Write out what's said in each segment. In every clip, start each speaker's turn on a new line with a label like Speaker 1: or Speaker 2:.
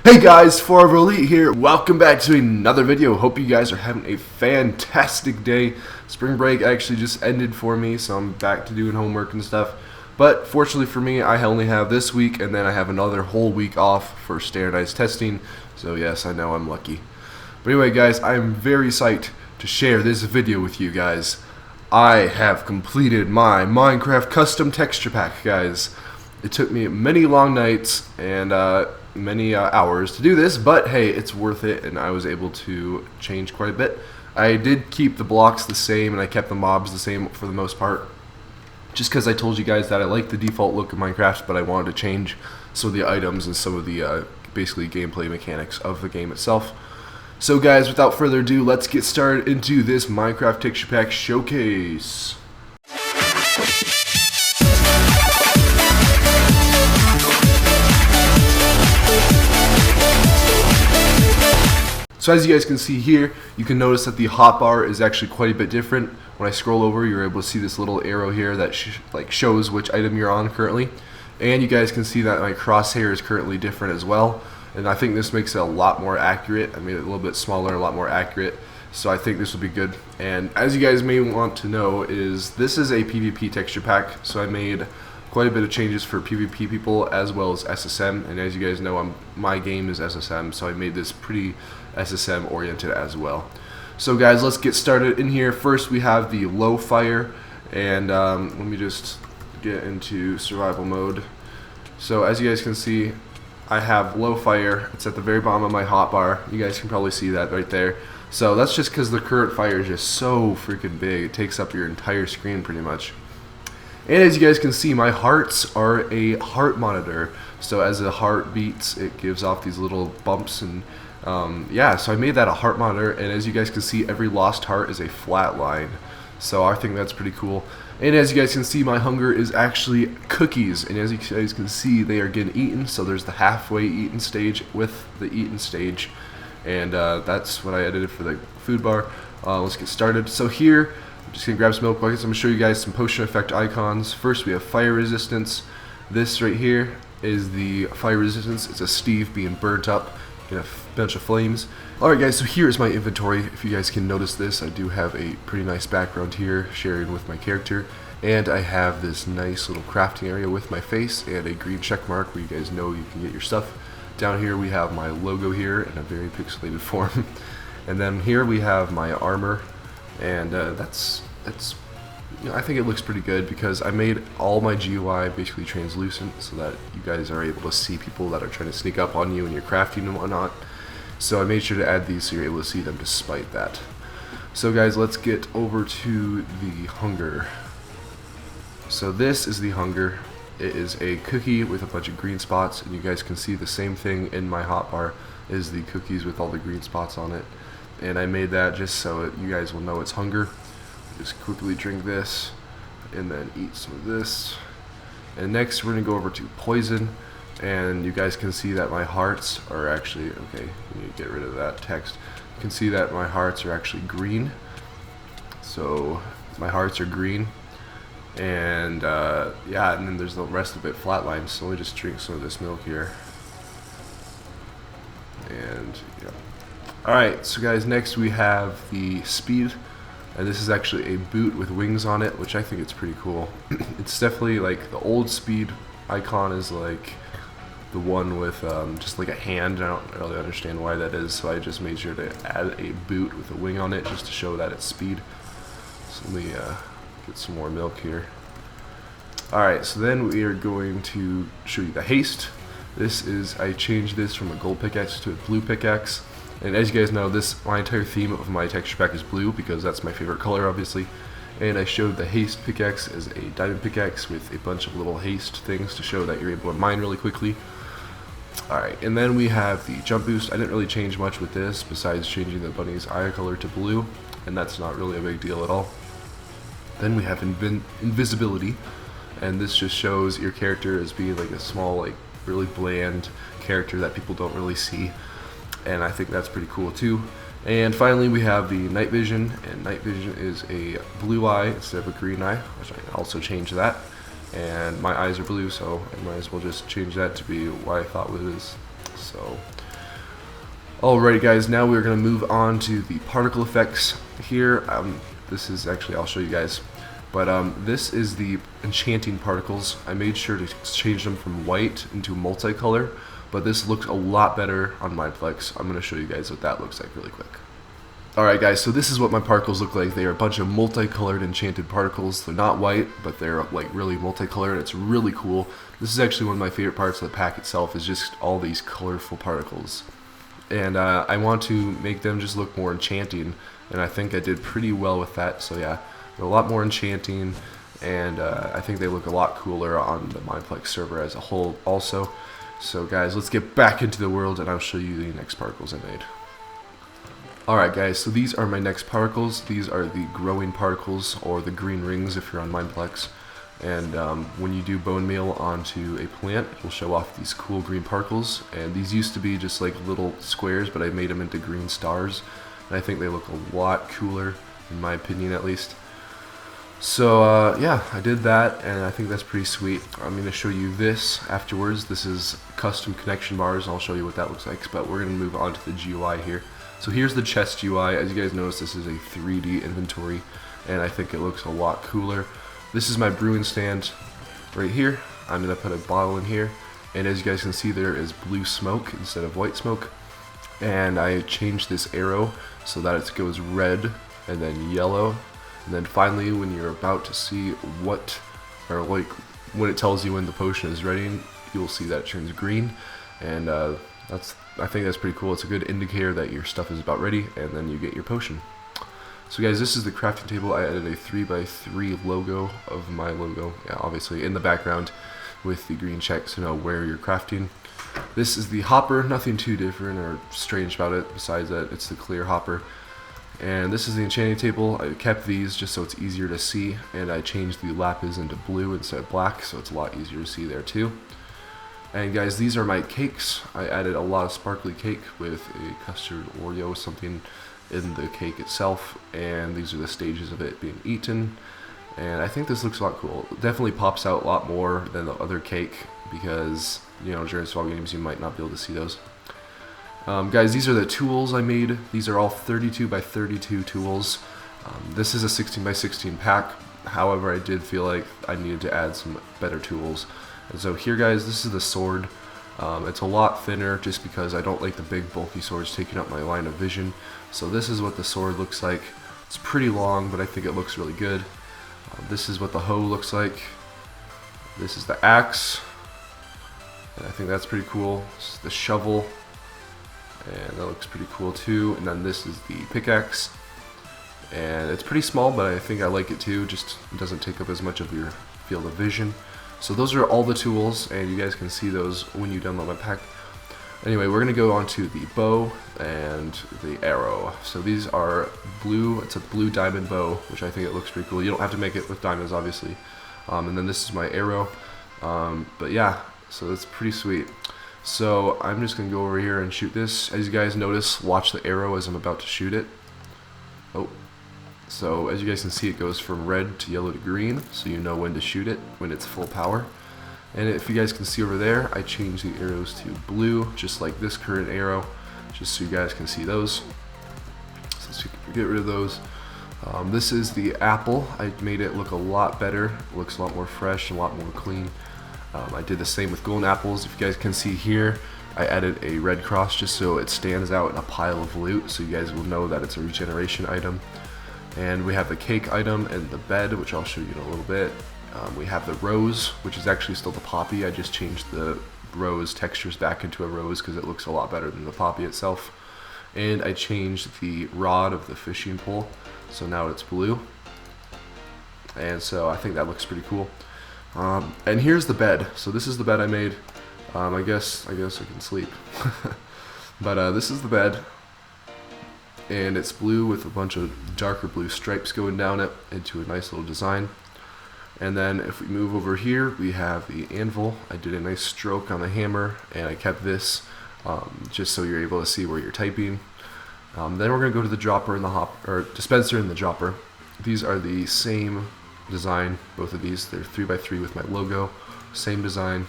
Speaker 1: Hey guys, ForeverElite here. Welcome back to another video. Hope you guys are having a fantastic day. Spring break actually just ended for me, so I'm back to doing homework and stuff. But fortunately for me, I only have this week, and then I have another whole week off for standardized testing. So yes, I know I'm lucky. But anyway guys, I am very psyched to share this video with you guys. I have completed my Minecraft custom texture pack, guys. It took me many long nights and many hours to do this, but hey, it's worth it, and I was able to change quite a bit. I did keep the blocks the same, and I kept the mobs the same for the most part, just because I told you guys that I like the default look of Minecraft, but I wanted to change some of the items and some of the basically gameplay mechanics of the game itself. So guys, without further ado, let's get started into this Minecraft texture pack showcase. So as you guys can see here, you can notice that the hotbar is actually quite a bit different. When I scroll over, you're able to see this little arrow here that shows which item you're on currently. And you guys can see that my crosshair is currently different as well. And I think this makes it a lot more accurate. I made it a little bit smaller, a lot more accurate. So I think this will be good. And as you guys may want to know, this is a PvP texture pack. So I made quite a bit of changes for PvP people as well as SSM, and as you guys know, my game is SSM, so I made this pretty SSM oriented as well. So guys, let's get started in here. First we have the low fire, and let me just get into survival mode. So as you guys can see, I have low fire. It's at the very bottom of my hotbar. You guys can probably see that right there. So that's just because the current fire is just so freaking big. It takes up your entire screen pretty much. And as you guys can see, my hearts are a heart monitor. So as the heart beats, it gives off these little bumps, and yeah, so I made that a heart monitor. And as you guys can see, every lost heart is a flat line. So I think that's pretty cool. And as you guys can see, my hunger is actually cookies. And as you guys can see, they are getting eaten. So there's the halfway eaten stage with the eaten stage. And that's what I edited for the food bar. Let's get started. So here, just gonna grab some milk buckets. I'm gonna show you guys some potion effect icons. First we have fire resistance. This right here is the fire resistance. It's a Steve being burnt up in a bunch of flames. Alright guys, so here is my inventory. If you guys can notice this, I do have a pretty nice background here sharing with my character. And I have this nice little crafting area with my face and a green check mark where you guys know you can get your stuff. Down here we have my logo here in a very pixelated form. And then here we have my armor. And that's you know, I think it looks pretty good because I made all my GUI basically translucent so that you guys are able to see people that are trying to sneak up on you and you're crafting and whatnot. So I made sure to add these so you're able to see them despite that. So guys, let's get over to the hunger. So this is the hunger. It is a cookie with a bunch of green spots, and you guys can see the same thing in my hotbar is the cookies with all the green spots on it. And I made that just so you guys will know it's hunger. Just quickly drink this and then eat some of this. And next we're going to go over to poison, and you guys can see that my hearts are actually, okay, we need to get rid of that text. You can see that my hearts are actually green. So my hearts are green, and yeah, and then there's the rest of it flatline. So let me just drink some of this milk here. And yeah. Alright, so guys, next we have the speed, and this is actually a boot with wings on it, which I think it's pretty cool. It's definitely like the old speed icon is like the one with just like a hand. I don't really understand why that is, so I just made sure to add a boot with a wing on it just to show that it's speed. So let me get some more milk here. Alright, so then we are going to show you the haste. This is, I changed this from a gold pickaxe to a blue pickaxe. And as you guys know, my entire theme of my texture pack is blue because that's my favorite color, obviously. And I showed the haste pickaxe as a diamond pickaxe with a bunch of little haste things to show that you're able to mine really quickly. Alright, and then we have the jump boost. I didn't really change much with this besides changing the bunny's eye color to blue, and that's not really a big deal at all. Then we have invisibility, and this just shows your character as being like a small, like really bland character that people don't really see. And I think that's pretty cool too. And finally we have the night vision, and night vision is a blue eye instead of a green eye, which I can also change that. And my eyes are blue, so I might as well just change that to be what I thought it is. So Alright guys, now we're going to move on to the particle effects here. This is actually, I'll show you guys. But this is the enchanting particles. I made sure to change them from white into multicolor, but this looks a lot better on Mineplex. I'm going to show you guys what that looks like really quick. Alright guys, so this is what my particles look like. They are a bunch of multicolored enchanted particles. They're not white, but they're like really multicolored. It's really cool. This is actually one of my favorite parts of the pack itself, is just all these colorful particles. And I want to make them just look more enchanting, and I think I did pretty well with that. So yeah, they're a lot more enchanting, and I think they look a lot cooler on the Mineplex server as a whole also. So guys, let's get back into the world and I'll show you the next particles I made. Alright guys, so these are my next particles. These are the growing particles, or the green rings if you're on Mineplex. And when you do bone meal onto a plant, it will show off these cool green particles. And these used to be just like little squares, but I made them into green stars. And I think they look a lot cooler, in my opinion at least. So yeah, I did that, and I think that's pretty sweet. I'm going to show you this afterwards. This is custom connection bars, and I'll show you what that looks like. But we're going to move on to the GUI here. So here's the chest GUI. As you guys notice, this is a 3D inventory, and I think it looks a lot cooler. This is my brewing stand right here. I'm going to put a bottle in here, and as you guys can see, there is blue smoke instead of white smoke. And I changed this arrow so that it goes red and then yellow, and then finally when you're about to see what, or like when it tells you when the potion is ready, you'll see that it turns green. And I think that's pretty cool. It's a good indicator that your stuff is about ready, and then you get your potion. So guys, this is the crafting table. I added a 3x3 logo of my logo, yeah, obviously in the background with the green check to know where you're crafting. This is the hopper, nothing too different or strange about it besides that it's the clear hopper. And this is the enchanting table. I kept these just so it's easier to see, and I changed the lapis into blue instead of black, so it's a lot easier to see there too. And guys, these are my cakes. I added a lot of sparkly cake with a custard Oreo, something in the cake itself, and these are the stages of it being eaten. And I think this looks a lot cool. It definitely pops out a lot more than the other cake because, you know, during small games you might not be able to see those. Guys, these are the tools I made. These are all 32x32 tools. This is a 16x16 pack. However, I did feel like I needed to add some better tools. And so here guys, this is the sword. It's a lot thinner just because I don't like the big bulky swords taking up my line of vision. So this is what the sword looks like. It's pretty long, but I think it looks really good. This is what the hoe looks like. This is the axe, and I think that's pretty cool. This is the shovel, and that looks pretty cool too. And then this is the pickaxe, and it's pretty small, but I think I like it too. Just it doesn't take up as much of your field of vision. So those are all the tools, and you guys can see those when you download my pack. Anyway, we're going to go on to the bow and the arrow. So these are blue, it's a blue diamond bow, which I think it looks pretty cool. You don't have to make it with diamonds, obviously. And then this is my arrow. But yeah, so it's pretty sweet. So I'm just going to go over here and shoot this. As you guys notice, watch the arrow as I'm about to shoot it. Oh. So as you guys can see, it goes from red to yellow to green, so you know when to shoot it, when it's full power. And if you guys can see over there, I changed the arrows to blue, just like this current arrow, just so you guys can see those. So you can get rid of those. This is the apple. I made it look a lot better. It looks a lot more fresh and a lot more clean. I did the same with golden apples. If you guys can see here, I added a red cross just so it stands out in a pile of loot, so you guys will know that it's a regeneration item. And we have the cake item and the bed, which I'll show you in a little bit. We have the rose, which is actually still the poppy. I just changed the rose textures back into a rose because it looks a lot better than the poppy itself. And I changed the rod of the fishing pole, so now it's blue. And so I think that looks pretty cool. And here's the bed. So this is the bed I made. I guess I can sleep. But this is the bed. And it's blue with a bunch of darker blue stripes going down it into a nice little design. And then if we move over here, we have the anvil. I did a nice stroke on the hammer, and I kept this just so you're able to see where you're typing. Then we're going to go to the dropper and the dispenser and the dropper. These are the same design, both of these. They're 3x3 with my logo, same design.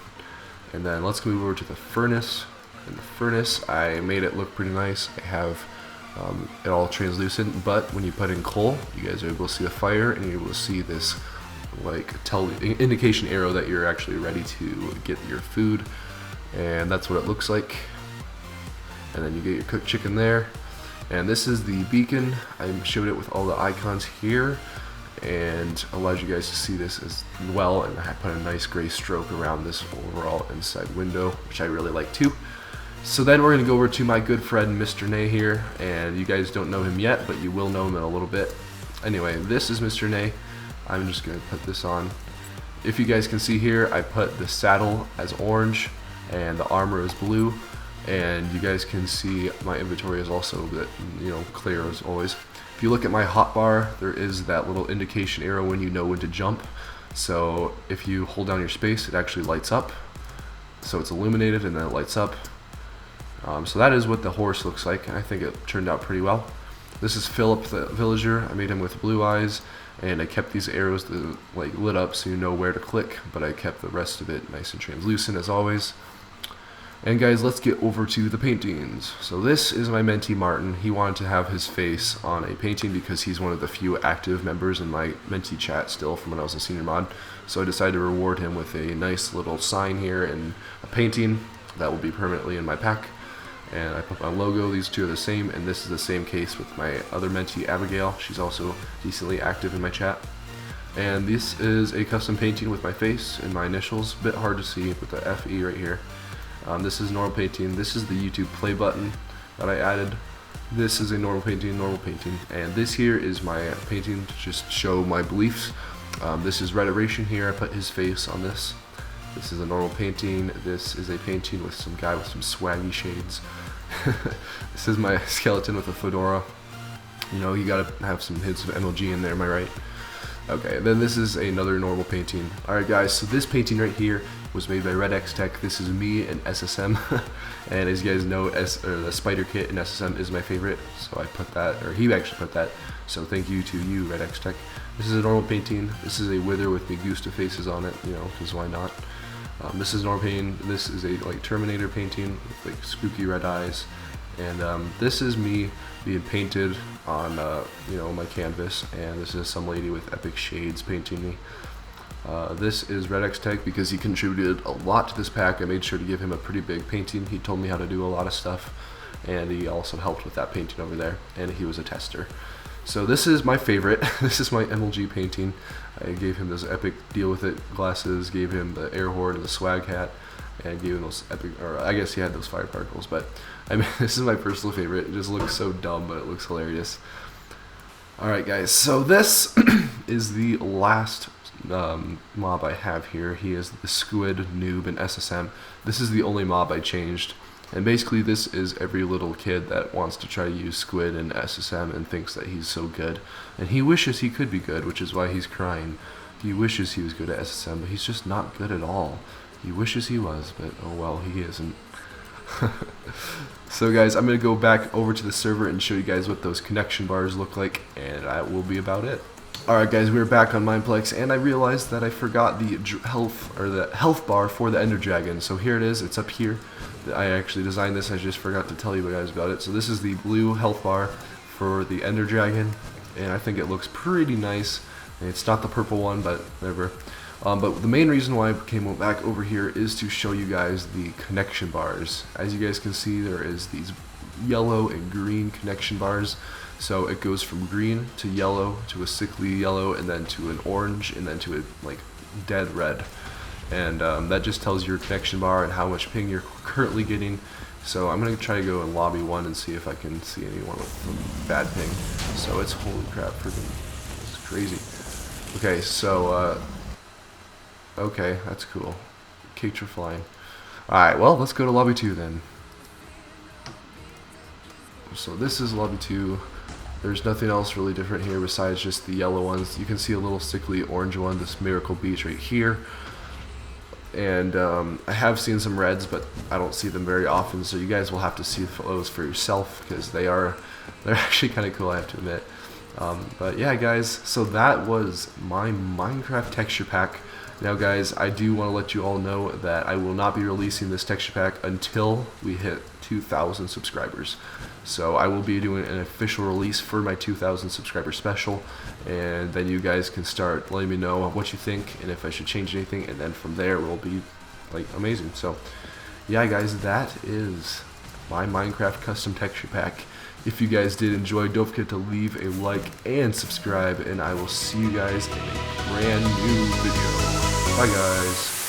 Speaker 1: And then let's move over to the furnace. in the furnace. I made it look pretty nice. I have it all translucent, but when you put in coal, you guys are able to see the fire, and you're able to see this like indication arrow that you're actually ready to get your food, and that's what it looks like. And then you get your cooked chicken there, and this is the beacon. I showed it with all the icons here and allowed you guys to see this as well, and I put a nice gray stroke around this overall inside window, which I really like too. So then we're going to go over to my good friend Mr. Nay here, and you guys don't know him yet, but you will know him in a little bit. Anyway, this is Mr. Nay. I'm just going to put this on. If you guys can see here, I put the saddle as orange and the armor is blue, and you guys can see my inventory is also a bit, clear as always. If you look at my hotbar, there is that little indication arrow when you know when to jump. So if you hold down your space, it actually lights up. So it's illuminated and then it lights up. So that is what the horse looks like, and I think it turned out pretty well. This is Philip the villager. I made him with blue eyes, and I kept these arrows like lit up so you know where to click, but I kept the rest of it nice and translucent as always. And guys, let's get over to the paintings. So this is my mentee Martin. He wanted to have his face on a painting because he's one of the few active members in my mentee chat still from when I was a senior mod. So I decided to reward him with a nice little sign here and a painting that will be permanently in my pack. And I put my logo. These two are the same, and this is the same case with my other mentee Abigail. She's also decently active in my chat. And this is a custom painting with my face and my initials. A bit hard to see with the FE right here. This is normal painting. This is the YouTube play button that I added. This is a normal painting, and this here is my painting to just show my beliefs. This is Rediration here. I put his face on this. This is a normal painting. This is a painting with some guy with some swaggy shades. This is my skeleton with a fedora. You gotta have some hints of MLG in there, am I right? Okay, then this is another normal painting. Alright guys, so this painting right here was made by Red X Tech. This is me and SSM. And as you guys know, the spider kit in SSM is my favorite. So I put that, or he actually put that. So thank you to you, Red X Tech. This is a normal painting. This is a wither with Megusta faces on it, because why not? This is normal painting. This is a Terminator painting with like spooky red eyes. And this is me being painted on my canvas, and this is some lady with epic shades painting me. This is Red X Tech because he contributed a lot to this pack. I made sure to give him a pretty big painting. He told me how to do a lot of stuff, and he also helped with that painting over there, and he was a tester. So this is my favorite. This is my MLG painting. I gave him this epic deal with it glasses, gave him the air horde and the swag hat, and gave him those epic, or I guess he had those fire particles, but I mean, this is my personal favorite. It just looks so dumb, but it looks hilarious. Alright guys, so this is the last mob I have here. He is the Squid Noob in SSM. This is the only mob I changed, and basically this is every little kid that wants to try to use Squid in SSM and thinks that he's so good, and he wishes he could be good, which is why he's crying. He wishes he was good at SSM, but he's just not good at all. He wishes he was, but oh well, he isn't. So guys, I'm going to go back over to the server and show you guys what those connection bars look like, and that will be about it. Alright guys, we're back on Mineplex, and I realized that I forgot the health bar for the Ender Dragon. So here it is, it's up here. I actually designed this, I just forgot to tell you guys about it. So this is the blue health bar for the Ender Dragon, and I think it looks pretty nice. It's not the purple one, but whatever. But the main reason why I came back over here is to show you guys the connection bars. As you guys can see, there is these yellow and green connection bars. So it goes from green to yellow to a sickly yellow, and then to an orange, and then to a like dead red. And that just tells your connection bar and how much ping you're currently getting. So I'm going to try to go in lobby 1 and see if I can see anyone with bad ping. So it's holy crap, freaking, it's crazy. Okay, so okay, that's cool. Cakes are flying. Alright, well, let's go to lobby 2 then. So this is lobby 2. There's nothing else really different here besides just the yellow ones. You can see a little sickly orange one, this Miracle Beach right here. And I have seen some reds, but I don't see them very often, so you guys will have to see those for yourself, because they're actually kind of cool, I have to admit. But yeah guys, so that was my Minecraft texture pack. Now guys, I do want to let you all know that I will not be releasing this texture pack until we hit 2,000 subscribers. So I will be doing an official release for my 2,000 subscriber special, and then you guys can start letting me know what you think and if I should change anything, and then from there it will be like amazing. So yeah guys, that is my Minecraft custom texture pack. If you guys did enjoy, don't forget to leave a like and subscribe, and I will see you guys in a brand new video. Bye guys.